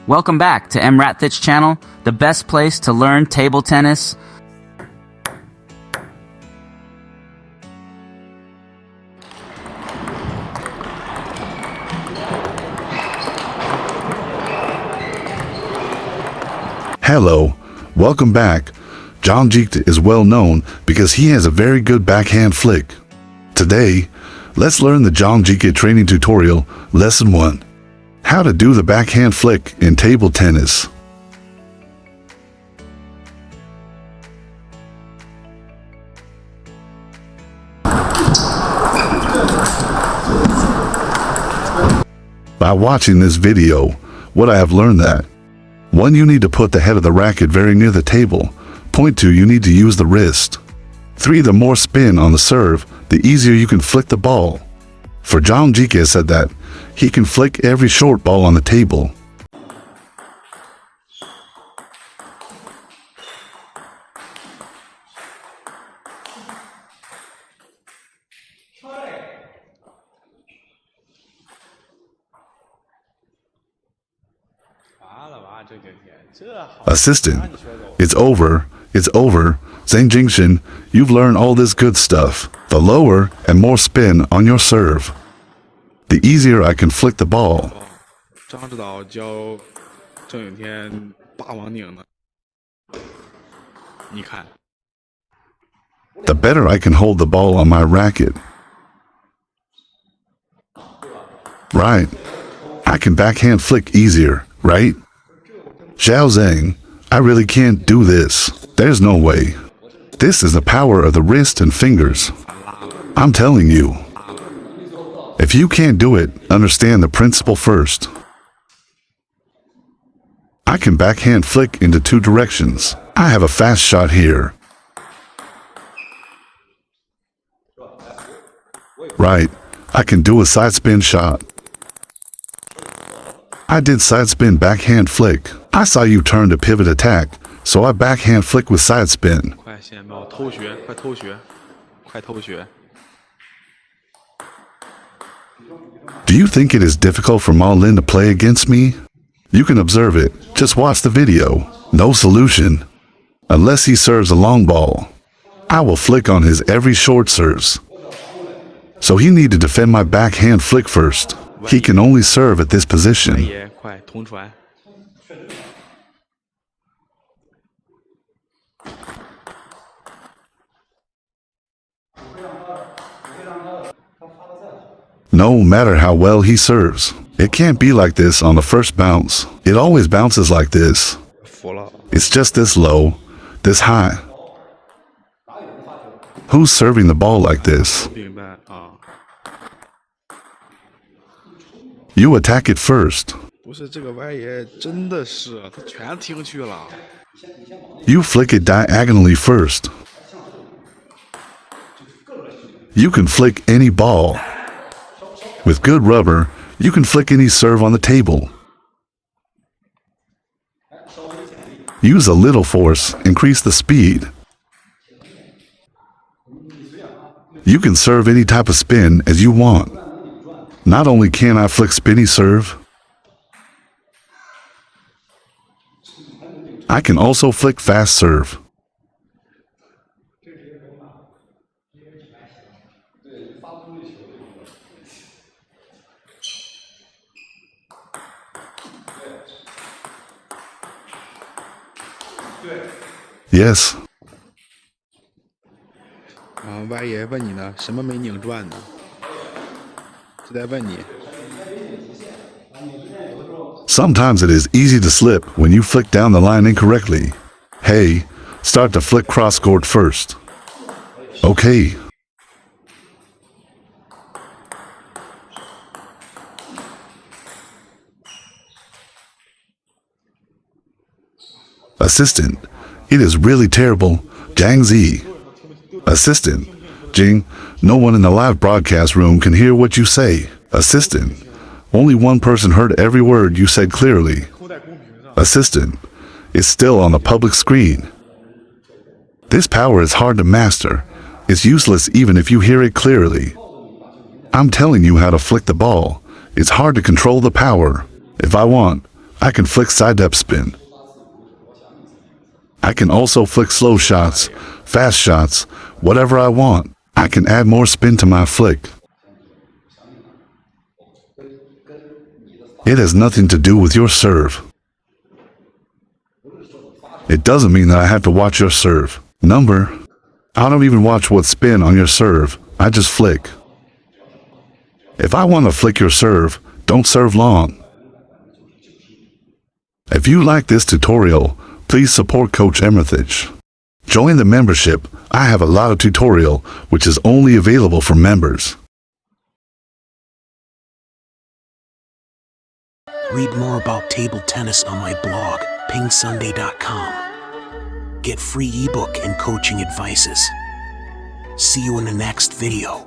Welcome back to EmRatThich channel, the best place to learn table tennis. Hello, welcome back. Zhang Jike is well known because he has a very good backhand flick. Today, let's learn the Zhang Jike training tutorial, lesson 1. How to do the backhand flick in table tennis. By watching this video, what I have learned that 1. You need to put the head of the racket very near the table. Point 2. You need to use the wrist. 3. The more spin on the serve, the easier you can flick the ball. For Zhang Jike said that he can flick every short ball on the table. Assistant, it's over. Zhang Jike, you've learned all this good stuff. The lower and more spin on your serve, the easier I can flick the ball. The better I can hold the ball on my racket. Right. I can backhand flick easier, right? Xiao Zhang, I really can't do this. There's no way. This is the power of the wrist and fingers. I'm telling you. If you can't do it, understand the principle first. I can backhand flick into 2 directions. I have a fast shot here. Right, I can do a side spin shot. I did side spin backhand flick. I saw you turn to pivot attack, so I backhand flick with side spin. Do you think it is difficult for Ma Lin to play against me? You can observe it. Just watch the video. No solution. Unless he serves a long ball. I will flick on his every short serves. So he need to defend my backhand flick first. He can only serve at this position. No matter how well he serves, it can't be like this on the first bounce. It always bounces like this. It's just this low, this high. Who's serving the ball like this? You attack it first. You flick it diagonally first. You can flick any ball. With good rubber, you can flick any serve on the table. Use a little force, increase the speed. You can serve any type of spin as you want. Not only can I flick spinny serve, I can also flick fast serve. Yes. 外爷问你呢，什么没拧转呢？是在问你。 Sometimes it is easy to slip when you flick down the line incorrectly. Hey, start to flick cross court first. Okay. Assistant, it is really terrible. Zhang Zi. Assistant, Jing, no one in the live broadcast room can hear what you say. Assistant, only one person heard every word you said clearly. Assistant, it's still on the public screen. This power is hard to master. It's useless even if you hear it clearly. I'm telling you how to flick the ball. It's hard to control the power. If I want, I can flick side up spin. I can also flick slow shots, fast shots, whatever I want. I can add more spin to my flick. It has nothing to do with your serve. It doesn't mean that I have to watch your serve. Number. I don't even watch what spin on your serve. I just flick. If I want to flick your serve, don't serve long. If you like this tutorial, please support Coach EmRatThich. Join the membership. I have a lot of tutorial, which is only available for members. Read more about table tennis on my blog, PingSunday.com. Get free ebook and coaching advices. See you in the next video.